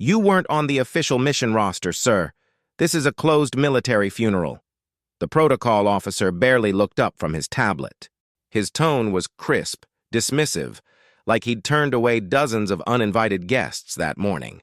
You weren't on the official mission roster, sir. This is a closed military funeral. The protocol officer barely looked up from his tablet. His tone was crisp, dismissive, like he'd turned away dozens of uninvited guests that morning.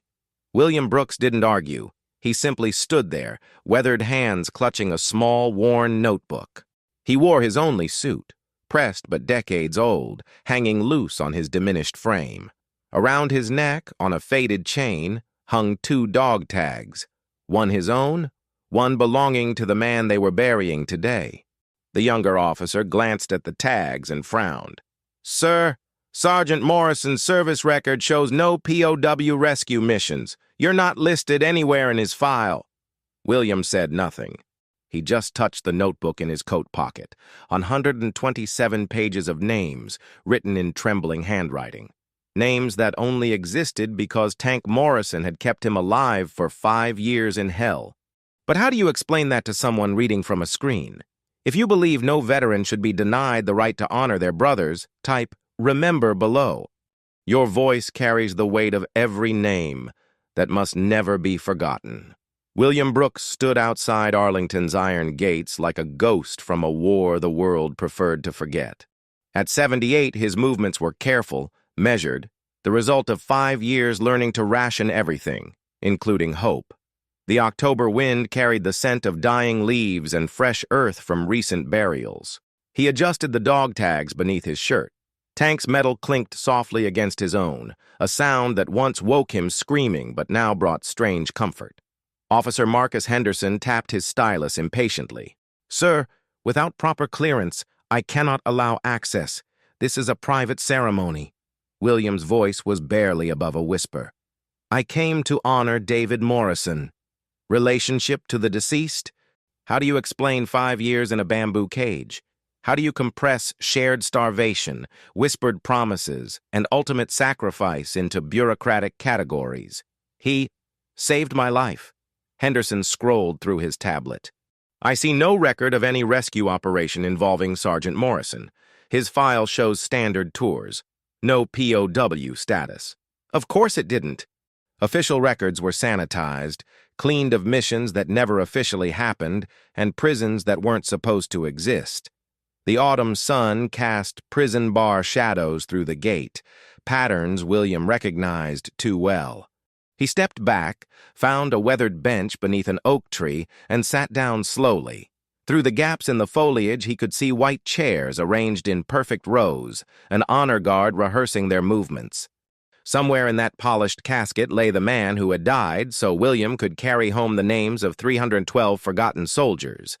William Brooks didn't argue. He simply stood there, weathered hands clutching a small, worn notebook. He wore his only suit, pressed but decades old, hanging loose on his diminished frame. Around his neck, on a faded chain, hung 2 dog tags, one his own, one belonging to the man they were burying today. The younger officer glanced at the tags and frowned. "Sir, Sergeant Morrison's service record shows no POW rescue missions. You're not listed anywhere in his file." William said nothing. He just touched the notebook in his coat pocket, 127 pages of names written in trembling handwriting. Names that only existed because Tank Morrison had kept him alive for 5 years in hell. But how do you explain that to someone reading from a screen? If you believe no veteran should be denied the right to honor their brothers, type "Remember" below. Your voice carries the weight of every name that must never be forgotten. William Brooks stood outside Arlington's iron gates like a ghost from a war the world preferred to forget. At 78, his movements were careful, measured, the result of 5 years learning to ration everything, including hope. The October wind carried the scent of dying leaves and fresh earth from recent burials. He adjusted the dog tags beneath his shirt. Tank's metal clinked softly against his own, a sound that once woke him screaming but now brought strange comfort. Officer Marcus Henderson tapped his stylus impatiently. "Sir, without proper clearance, I cannot allow access. This is a private ceremony." William's voice was barely above a whisper. "I came to honor David Morrison. Relationship to the deceased? How do you explain 5 years in a bamboo cage? How do you compress shared starvation, whispered promises, and ultimate sacrifice into bureaucratic categories? He saved my life." Henderson scrolled through his tablet. "I see no record of any rescue operation involving Sergeant Morrison. His file shows standard tours. No POW status." Of course it didn't. Official records were sanitized, cleaned of missions that never officially happened, and prisons that weren't supposed to exist. The autumn sun cast prison bar shadows through the gate, patterns William recognized too well. He stepped back, found a weathered bench beneath an oak tree, and sat down slowly. Through the gaps in the foliage, he could see white chairs arranged in perfect rows, an honor guard rehearsing their movements. Somewhere in that polished casket lay the man who had died, so William could carry home the names of 312 forgotten soldiers.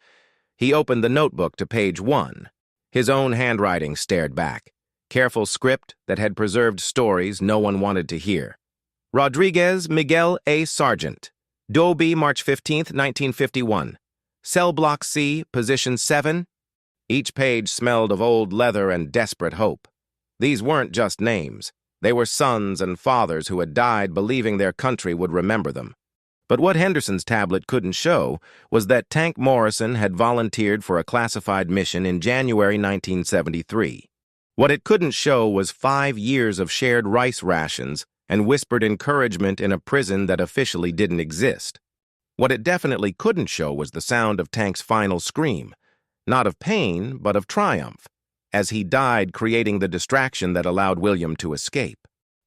He opened the notebook to page 1. His own handwriting stared back, careful script that had preserved stories no one wanted to hear. Rodriguez Miguel A. Sargent, Dobie, March 15, 1951. Cell Block C, Position 7. Each page smelled of old leather and desperate hope. These weren't just names. They were sons and fathers who had died believing their country would remember them. But what Henderson's tablet couldn't show was that Tank Morrison had volunteered for a classified mission in January 1973. What it couldn't show was 5 years of shared rice rations and whispered encouragement in a prison that officially didn't exist. What it definitely couldn't show was the sound of Tank's final scream, not of pain, but of triumph, as he died creating the distraction that allowed William to escape.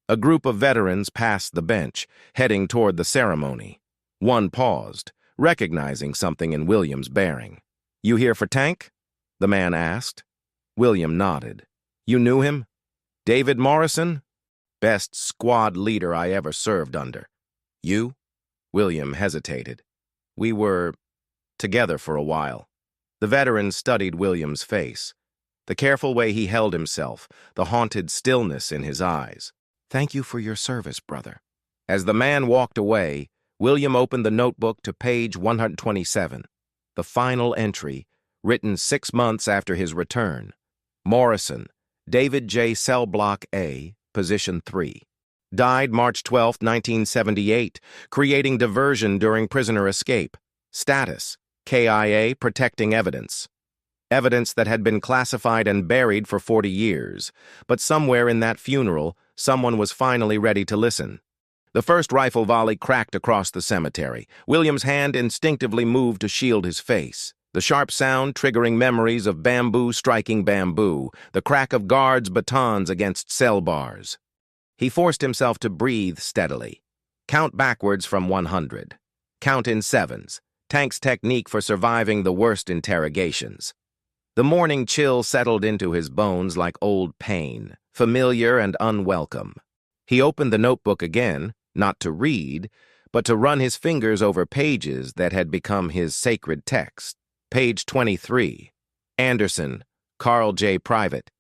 A group of veterans passed the bench, heading toward the ceremony. One paused, recognizing something in William's bearing. "You here for Tank?" the man asked. William nodded. "You knew him? David Morrison? Best squad leader I ever served under." "You?" William hesitated. "We were together for a while." The veteran studied William's face, the careful way he held himself, the haunted stillness in his eyes. "Thank you for your service, brother." As the man walked away, William opened the notebook to page 127, the final entry, written 6 months after his return. Morrison, David J. Cell Block A, Position 3. Died March 12, 1978, creating diversion during prisoner escape. Status, KIA protecting evidence. Evidence that had been classified and buried for 40 years, but somewhere in that funeral, someone was finally ready to listen. The first rifle volley cracked across the cemetery. William's hand instinctively moved to shield his face. The sharp sound triggering memories of bamboo striking bamboo, the crack of guards' batons against cell bars. He forced himself to breathe steadily. Count backwards from 100. Count in sevens. Tank's technique for surviving the worst interrogations. The morning chill settled into his bones like old pain, familiar and unwelcome. He opened the notebook again, not to read, but to run his fingers over pages that had become his sacred text. Page 23. Anderson, Carl J. Private.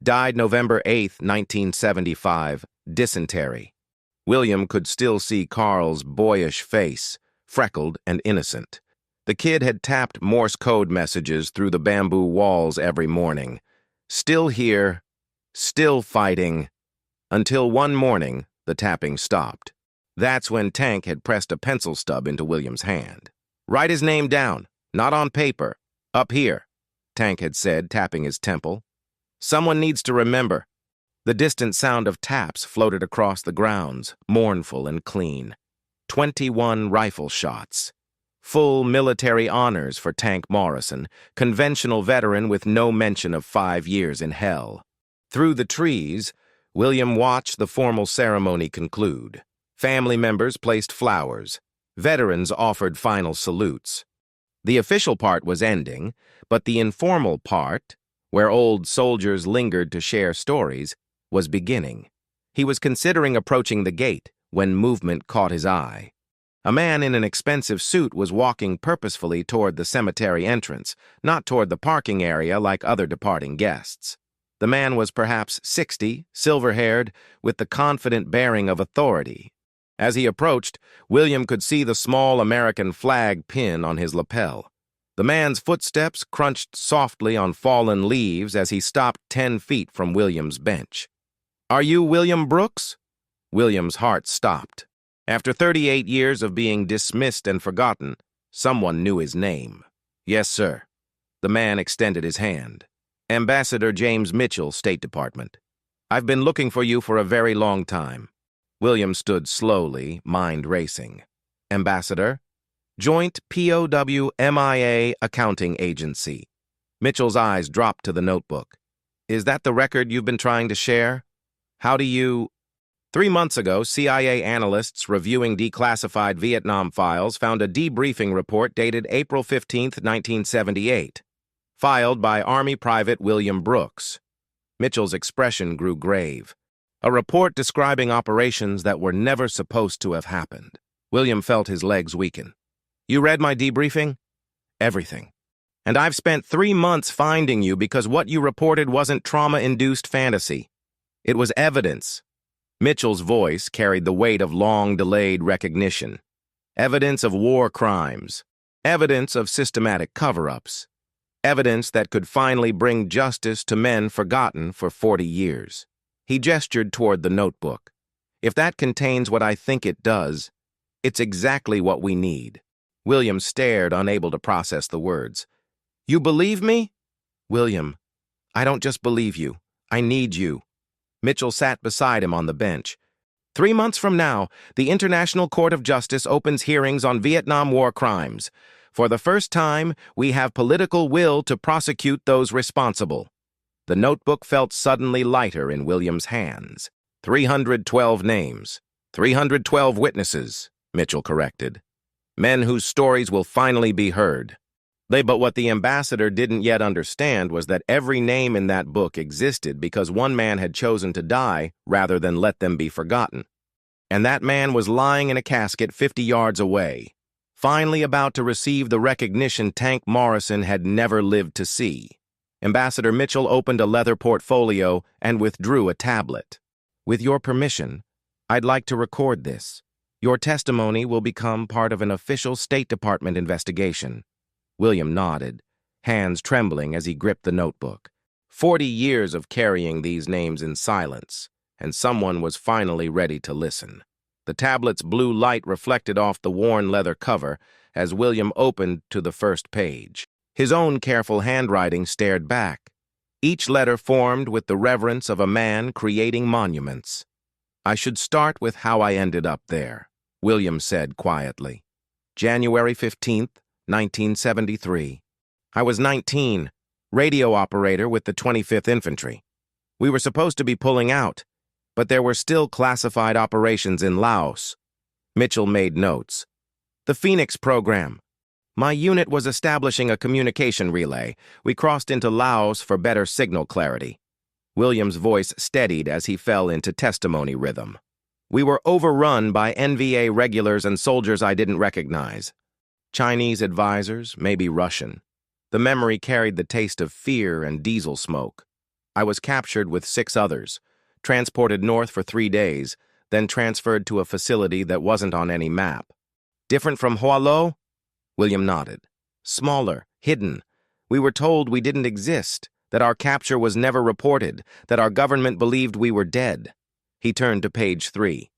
Died November 8, 1975. Dysentery. William could still see Carl's boyish face, freckled and innocent. The kid had tapped Morse code messages through the bamboo walls every morning. Still here, still fighting, until one morning the tapping stopped. That's when Tank had pressed a pencil stub into William's hand. "Write his name down, not on paper. Up here," Tank had said, tapping his temple. "Someone needs to remember." The distant sound of taps floated across the grounds, mournful and clean. 21 rifle shots. Full military honors for Tank Morrison, conventional veteran with no mention of 5 years in hell. Through the trees, William watched the formal ceremony conclude. Family members placed flowers. Veterans offered final salutes. The official part was ending, but the informal part, where old soldiers lingered to share stories, was beginning. He was considering approaching the gate when movement caught his eye. A man in an expensive suit was walking purposefully toward the cemetery entrance, not toward the parking area like other departing guests. The man was perhaps 60, silver-haired, with the confident bearing of authority. As he approached, William could see the small American flag pin on his lapel. The man's footsteps crunched softly on fallen leaves as he stopped 10 feet from William's bench. "Are you William Brooks?" William's heart stopped. After 38 years of being dismissed and forgotten, someone knew his name. "Yes, sir." The man extended his hand. "Ambassador James Mitchell, State Department. I've been looking for you for a very long time." William stood slowly, mind racing. "Ambassador?" "Joint POW MIA Accounting Agency." Mitchell's eyes dropped to the notebook. "Is that the record you've been trying to share? How do you—" 3 months ago, CIA analysts reviewing declassified Vietnam files found a debriefing report dated April 15, 1978, filed by Army Private William Brooks. Mitchell's expression grew grave. A report describing operations that were never supposed to have happened. William felt his legs weaken. "You read my debriefing?" "Everything. And I've spent 3 months finding you because what you reported wasn't trauma-induced fantasy. It was evidence." Mitchell's voice carried the weight of long-delayed recognition. Evidence of war crimes. Evidence of systematic cover-ups. Evidence that could finally bring justice to men forgotten for 40 years. He gestured toward the notebook. "If that contains what I think it does, it's exactly what we need." William stared, unable to process the words. "You believe me?" "William, I don't just believe you. I need you." Mitchell sat beside him on the bench. 3 months from now, the International Court of Justice opens hearings on Vietnam War crimes. For the first time, we have political will to prosecute those responsible." The notebook felt suddenly lighter in William's hands. 312 names. 312 witnesses, Mitchell corrected. Men whose stories will finally be heard. But what the ambassador didn't yet understand was that every name in that book existed because one man had chosen to die rather than let them be forgotten. And that man was lying in a casket 50 yards away, finally about to receive the recognition Tank Morrison had never lived to see. Ambassador Mitchell opened a leather portfolio and withdrew a tablet. "With your permission, I'd like to record this. Your testimony will become part of an official State Department investigation." William nodded, hands trembling as he gripped the notebook. 40 years of carrying these names in silence, and someone was finally ready to listen. The tablet's blue light reflected off the worn leather cover as William opened to the first page. His own careful handwriting stared back, each letter formed with the reverence of a man creating monuments. I should start with how I ended up there, William said quietly. January 15th, 1973. I was 19, radio operator with the 25th Infantry. We were supposed to be pulling out, but there were still classified operations in Laos. Mitchell made notes. The Phoenix program. My unit was establishing a communication relay. We crossed into Laos for better signal clarity. William's voice steadied as he fell into testimony rhythm. We were overrun by NVA regulars and soldiers I didn't recognize. Chinese advisors, maybe Russian. The memory carried the taste of fear and diesel smoke. I was captured with 6 others, transported north for 3 days, then transferred to a facility that wasn't on any map. Different from Hualo? William nodded. Smaller, hidden. We were told we didn't exist, that our capture was never reported, that our government believed we were dead. He turned to page 3.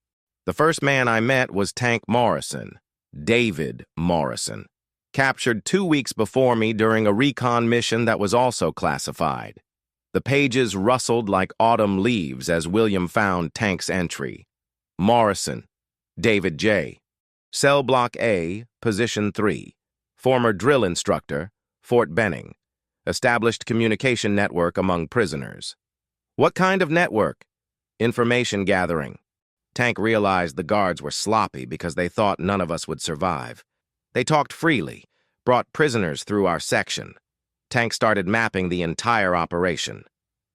The first man I met was Tank Morrison, David Morrison, captured 2 weeks before me during a recon mission that was also classified. The pages rustled like autumn leaves as William found Tank's entry. Morrison, David J. Cell Block A, Position 3. Former drill instructor, Fort Benning. Established communication network among prisoners. What kind of network? Information gathering. Tank realized the guards were sloppy because they thought none of us would survive. They talked freely, brought prisoners through our section. Tank started mapping the entire operation.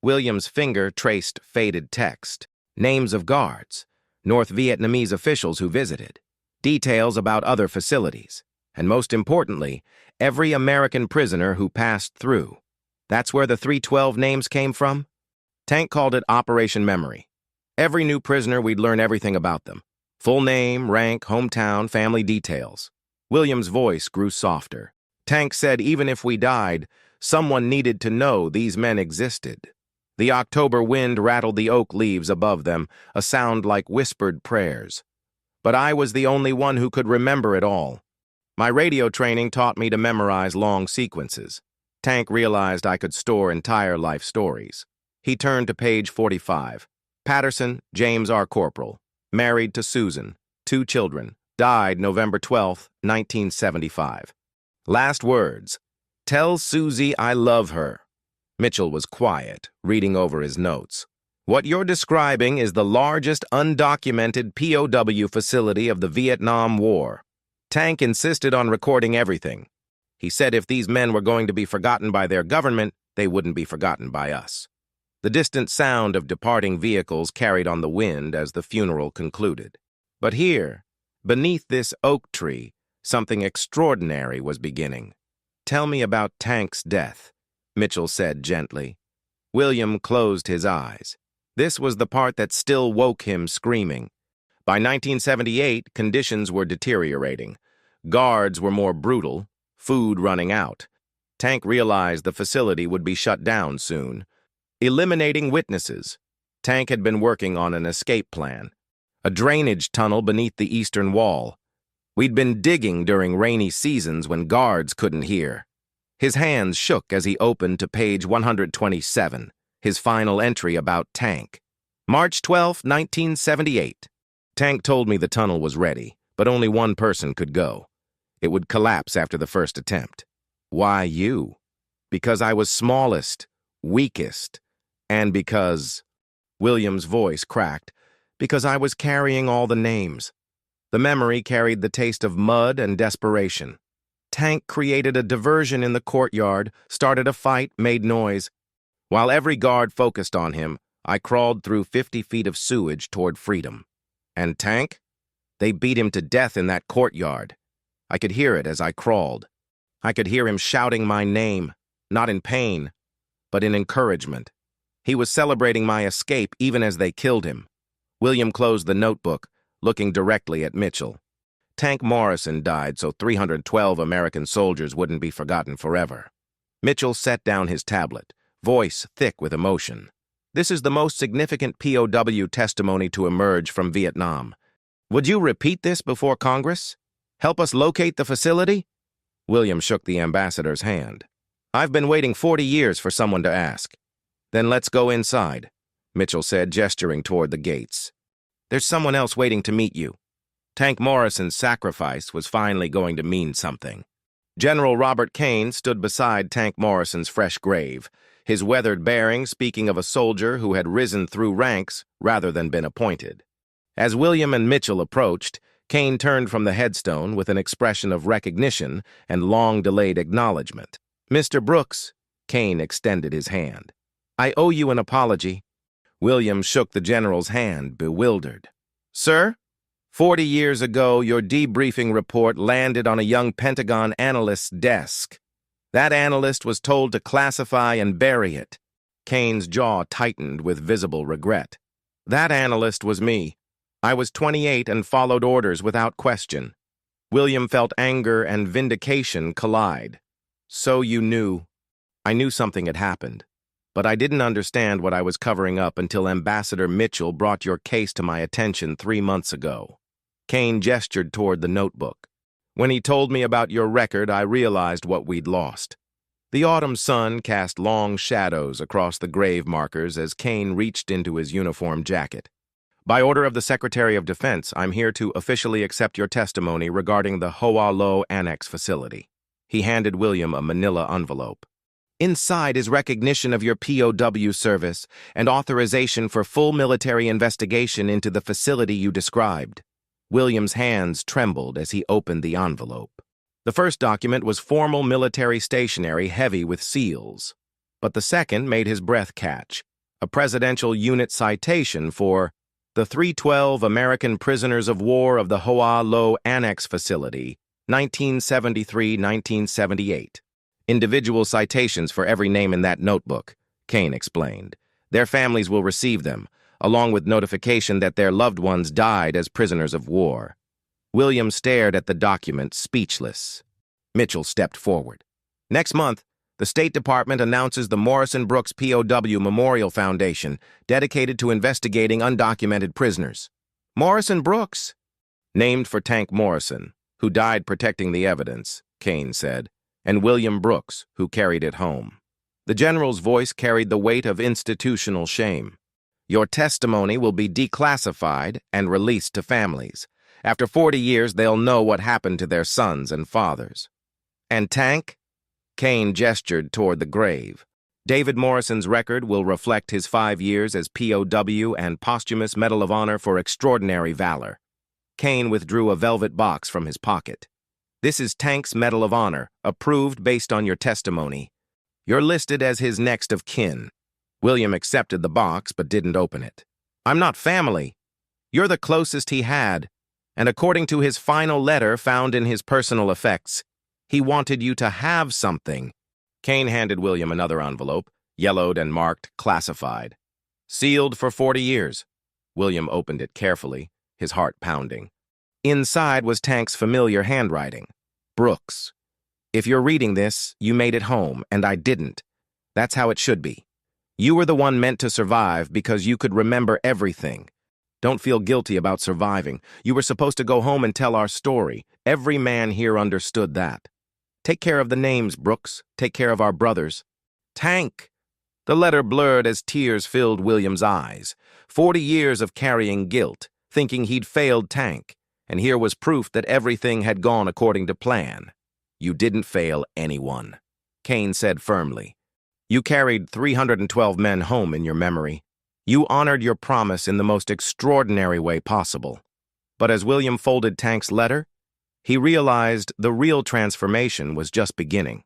William's finger traced faded text, names of guards, North Vietnamese officials who visited, details about other facilities, and most importantly, every American prisoner who passed through. That's where the 312 names came from? Tank called it Operation Memory. Every new prisoner, we'd learn everything about them. Full name, rank, hometown, family details. William's voice grew softer. Tank said even if we died, someone needed to know these men existed. The October wind rattled the oak leaves above them, a sound like whispered prayers. But I was the only one who could remember it all. My radio training taught me to memorize long sequences. Tank realized I could store entire life stories. He turned to page 45. Patterson, James R. Corporal. Married to Susan. 2 children. Died November 12, 1975. Last words. Tell Susie I love her. Mitchell was quiet, reading over his notes. What you're describing is the largest undocumented POW facility of the Vietnam War. Tank insisted on recording everything. He said if these men were going to be forgotten by their government, they wouldn't be forgotten by us. The distant sound of departing vehicles carried on the wind as the funeral concluded. But here, beneath this oak tree, something extraordinary was beginning. Tell me about Tank's death, Mitchell said gently. William closed his eyes. This was the part that still woke him screaming. By 1978, conditions were deteriorating. Guards were more brutal, food running out. Tank realized the facility would be shut down soon. Eliminating witnesses. Tank had been working on an escape plan. A drainage tunnel beneath the eastern wall. We'd been digging during rainy seasons when guards couldn't hear. His hands shook as he opened to page 127, his final entry about Tank. March 12, 1978. Tank told me the tunnel was ready, but only one person could go. It would collapse after the first attempt. Why you? Because I was smallest, weakest, and because... William's voice cracked. Because I was carrying all the names. The memory carried the taste of mud and desperation. Tank created a diversion in the courtyard, started a fight, made noise. While every guard focused on him, I crawled through 50 feet of sewage toward freedom. And Tank? They beat him to death in that courtyard. I could hear it as I crawled. I could hear him shouting my name, not in pain, but in encouragement. He was celebrating my escape even as they killed him. William closed the notebook, looking directly at Mitchell. Tank Morrison died so 312 American soldiers wouldn't be forgotten forever. Mitchell set down his tablet, voice thick with emotion. This is the most significant POW testimony to emerge from Vietnam. Would you repeat this before Congress? Help us locate the facility? William shook the ambassador's hand. I've been waiting 40 years for someone to ask. Then let's go inside, Mitchell said, gesturing toward the gates. There's someone else waiting to meet you. Tank Morrison's sacrifice was finally going to mean something. General Robert Kane stood beside Tank Morrison's fresh grave, his weathered bearing speaking of a soldier who had risen through ranks rather than been appointed. As William and Mitchell approached, Kane turned from the headstone with an expression of recognition and long-delayed acknowledgement. "Mr. Brooks," Kane extended his hand. "I owe you an apology." William shook the general's hand, bewildered. "Sir? 40 years ago, your debriefing report landed on a young Pentagon analyst's desk. That analyst was told to classify and bury it." Kane's jaw tightened with visible regret. "That analyst was me. I was 28 and followed orders without question." William felt anger and vindication collide. "So you knew." "I knew something had happened, but I didn't understand what I was covering up until Ambassador Mitchell brought your case to my attention 3 months ago." Kane gestured toward the notebook. "When he told me about your record, I realized what we'd lost." The autumn sun cast long shadows across the grave markers as Kane reached into his uniform jacket. "By order of the Secretary of Defense, I'm here to officially accept your testimony regarding the Hoa Annex facility." He handed William a manila envelope. "Inside is recognition of your POW service and authorization for full military investigation into the facility you described." William's hands trembled as he opened the envelope. The first document was formal military stationery heavy with seals, but the second made his breath catch, a presidential unit citation for the 312 American Prisoners of War of the Hoa Annex Facility, 1973-1978. "Individual citations for every name in that notebook," Kane explained. "Their families will receive them, along with notification that their loved ones died as prisoners of war." William stared at the document, speechless. Mitchell stepped forward. "Next month, the State Department announces the Morrison Brooks POW Memorial Foundation, dedicated to investigating undocumented prisoners." "Morrison Brooks?" "Named for Tank Morrison, who died protecting the evidence," Kane said, "and William Brooks, who carried it home." The general's voice carried the weight of institutional shame. "Your testimony will be declassified and released to families. After 40 years, they'll know what happened to their sons and fathers." "And Tank?" Kane gestured toward the grave. "David Morrison's record will reflect his 5 years as POW and posthumous Medal of Honor for extraordinary valor." Kane withdrew a velvet box from his pocket. "This is Tank's Medal of Honor, approved based on your testimony. You're listed as his next of kin." William accepted the box but didn't open it. "I'm not family. You're the closest he had, and according to his final letter found in his personal effects, he wanted you to have something." Kane handed William another envelope, yellowed and marked classified. "Sealed for 40 years. William opened it carefully, his heart pounding. Inside was Tank's familiar handwriting. "Brooks, if you're reading this, you made it home, and I didn't. That's how it should be. You were the one meant to survive because you could remember everything. Don't feel guilty about surviving. You were supposed to go home and tell our story. Every man here understood that. Take care of the names, Brooks. Take care of our brothers." "Tank!" The letter blurred as tears filled William's eyes. 40 years of carrying guilt, thinking he'd failed Tank, and here was proof that everything had gone according to plan. "You didn't fail anyone," Kane said firmly. "You carried 312 men home in your memory. You honored your promise in the most extraordinary way possible." But as William folded Tank's letter, he realized the real transformation was just beginning.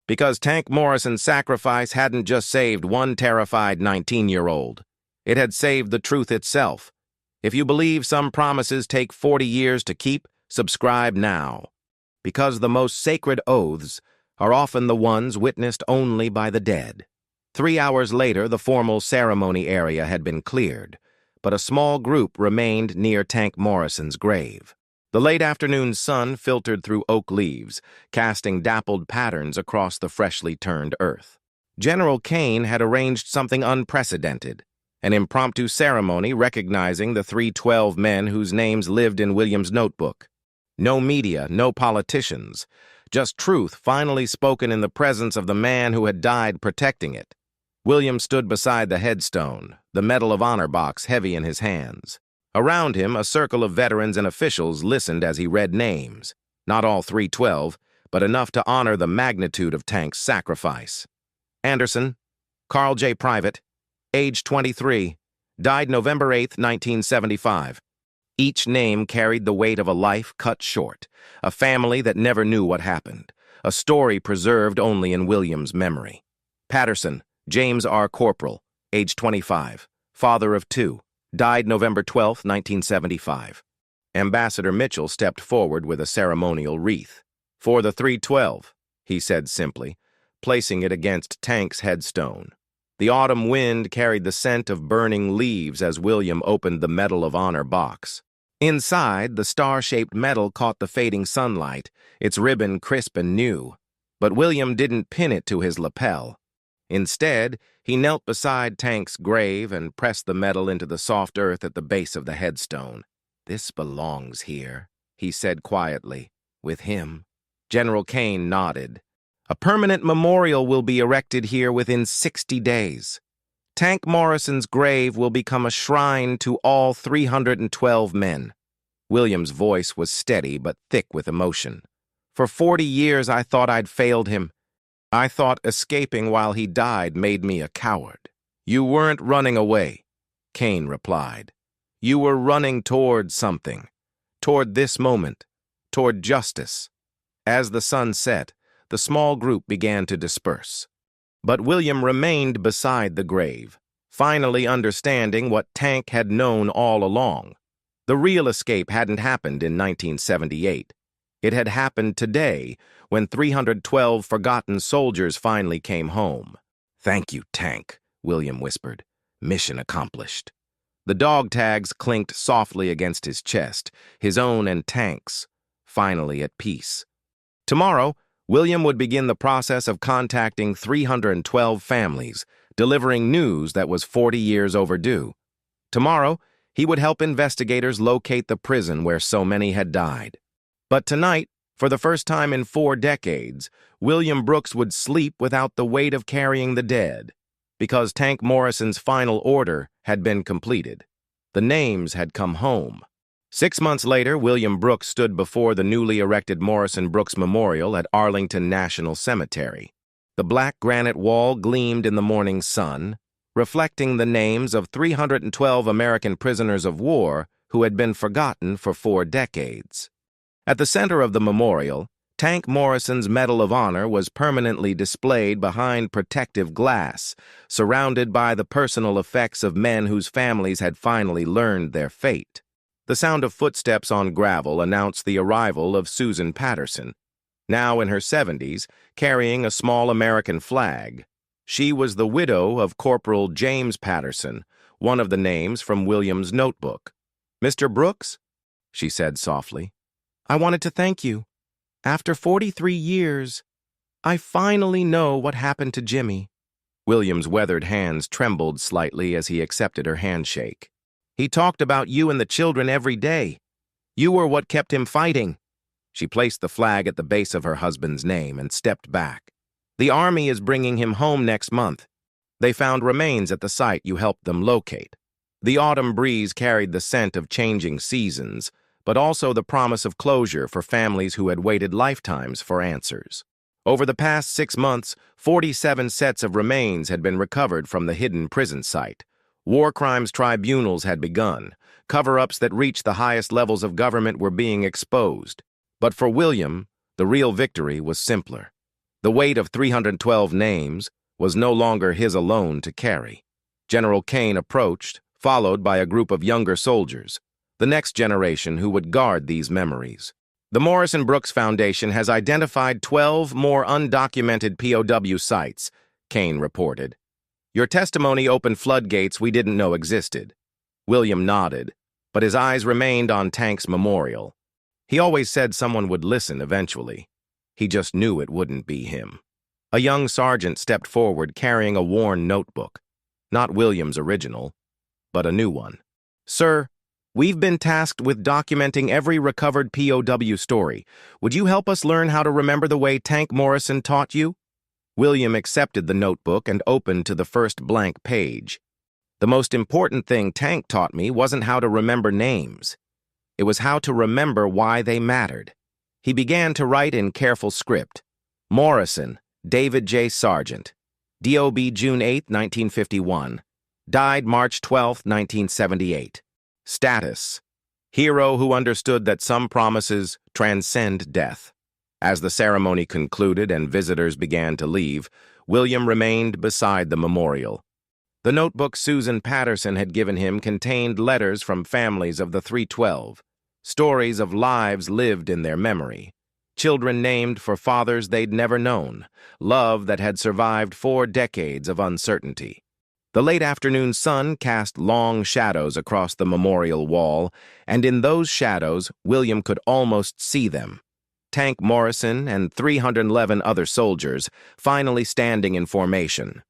Because Tank Morrison's sacrifice hadn't just saved one terrified 19-year-old. It had saved the truth itself. If you believe some promises take 40 years to keep, subscribe now. Because the most sacred oaths are often the ones witnessed only by the dead. 3 hours later, the formal ceremony area had been cleared, but a small group remained near Tank Morrison's grave. The late afternoon sun filtered through oak leaves, casting dappled patterns across the freshly turned earth. General Kane had arranged something unprecedented, an impromptu ceremony recognizing the 312 men whose names lived in William's notebook. No media, no politicians, just truth finally spoken in the presence of the man who had died protecting it. William stood beside the headstone, the Medal of Honor box heavy in his hands. Around him, a circle of veterans and officials listened as he read names. Not all 312, but enough to honor the magnitude of Tank's sacrifice. Anderson, Carl J. Private, age 23, died November 8, 1975. Each name carried the weight of a life cut short, a family that never knew what happened, a story preserved only in William's memory. Patterson, James R. Corporal, age 25, father of 2, died November 12, 1975. Ambassador Mitchell stepped forward with a ceremonial wreath. "For the 312, he said simply, placing it against Tank's headstone. The autumn wind carried the scent of burning leaves as William opened the Medal of Honor box. Inside, the star-shaped medal caught the fading sunlight, its ribbon crisp and new. But William didn't pin it to his lapel. Instead, he knelt beside Tank's grave and pressed the medal into the soft earth at the base of the headstone. "This belongs here," he said quietly. "With him." General Kane nodded. "A permanent memorial will be erected here within 60 days. Tank Morrison's grave will become a shrine to all 312 men." William's voice was steady but thick with emotion. "For 40 years I thought I'd failed him. I thought escaping while he died made me a coward." "You weren't running away," Kane replied. "You were running toward something, toward this moment, toward justice." As the sun set, the small group began to disperse. But William remained beside the grave, finally understanding what Tank had known all along. The real escape hadn't happened in 1978. It had happened today, when 312 forgotten soldiers finally came home. "Thank you, Tank," William whispered. "Mission accomplished." The dog tags clinked softly against his chest, his own and Tank's, finally at peace. Tomorrow, William would begin the process of contacting 312 families, delivering news that was 40 years overdue. Tomorrow, he would help investigators locate the prison where so many had died. But tonight, for the first time in 4 decades, William Brooks would sleep without the weight of carrying the dead, because Tank Morrison's final order had been completed. The names had come home. 6 months later, William Brooks stood before the newly erected Morrison Brooks Memorial at Arlington National Cemetery. The black granite wall gleamed in the morning sun, reflecting the names of 312 American prisoners of war who had been forgotten for 4 decades. At the center of the memorial, Tank Morrison's Medal of Honor was permanently displayed behind protective glass, surrounded by the personal effects of men whose families had finally learned their fate. The sound of footsteps on gravel announced the arrival of Susan Patterson. Now in her 70s, carrying a small American flag. She was the widow of Corporal James Patterson, one of the names from William's notebook. "Mr. Brooks," she said softly, "I wanted to thank you. After 43 years, I finally know what happened to Jimmy." William's weathered hands trembled slightly as he accepted her handshake. "He talked about you and the children every day. You were what kept him fighting." She placed the flag at the base of her husband's name and stepped back. "The Army is bringing him home next month. They found remains at the site you helped them locate." The autumn breeze carried the scent of changing seasons, but also the promise of closure for families who had waited lifetimes for answers. Over the past 6 months, 47 sets of remains had been recovered from the hidden prison site. War crimes tribunals had begun. Cover-ups that reached the highest levels of government were being exposed. But for William, the real victory was simpler. The weight of 312 names was no longer his alone to carry. General Kane approached, followed by a group of younger soldiers, the next generation who would guard these memories. "The Morrison Brooks Foundation has identified 12 more undocumented POW sites," Kane reported. "Your testimony opened floodgates we didn't know existed." William nodded, but his eyes remained on Tank's memorial. He always said someone would listen eventually. He just knew it wouldn't be him. A young sergeant stepped forward carrying a worn notebook. Not William's original, but a new one. "Sir, we've been tasked with documenting every recovered POW story. Would you help us learn how to remember the way Tank Morrison taught you?" William accepted the notebook and opened to the first blank page. The most important thing Tank taught me wasn't how to remember names. It was how to remember why they mattered. He began to write in careful script. Morrison, David J. Sargent. DOB June 8, 1951. Died March 12, 1978. Status: hero who understood that some promises transcend death. As the ceremony concluded and visitors began to leave, William remained beside the memorial. The notebook Susan Patterson had given him contained letters from families of the 312, stories of lives lived in their memory, children named for fathers they'd never known, love that had survived 4 decades of uncertainty. The late afternoon sun cast long shadows across the memorial wall, and in those shadows, William could almost see them. Tank Morrison and 311 other soldiers finally standing in formation,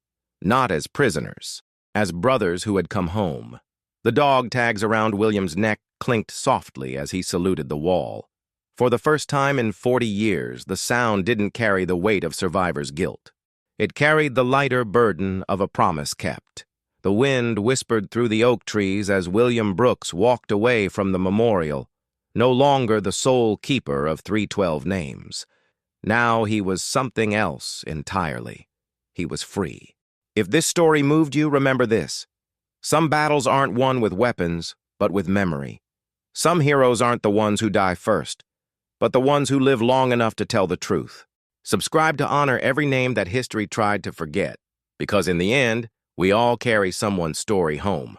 not as prisoners, as brothers who had come home. The dog tags around William's neck clinked softly as he saluted the wall. For the first time in 40 years, the sound didn't carry the weight of survivors' guilt. It carried the lighter burden of a promise kept. The wind whispered through the oak trees as William Brooks walked away from the memorial, no longer the sole keeper of 312 names. Now he was something else entirely. He was free. If this story moved you, remember this. Some battles aren't won with weapons, but with memory. Some heroes aren't the ones who die first, but the ones who live long enough to tell the truth. Subscribe to honor every name that history tried to forget, because in the end, we all carry someone's story home.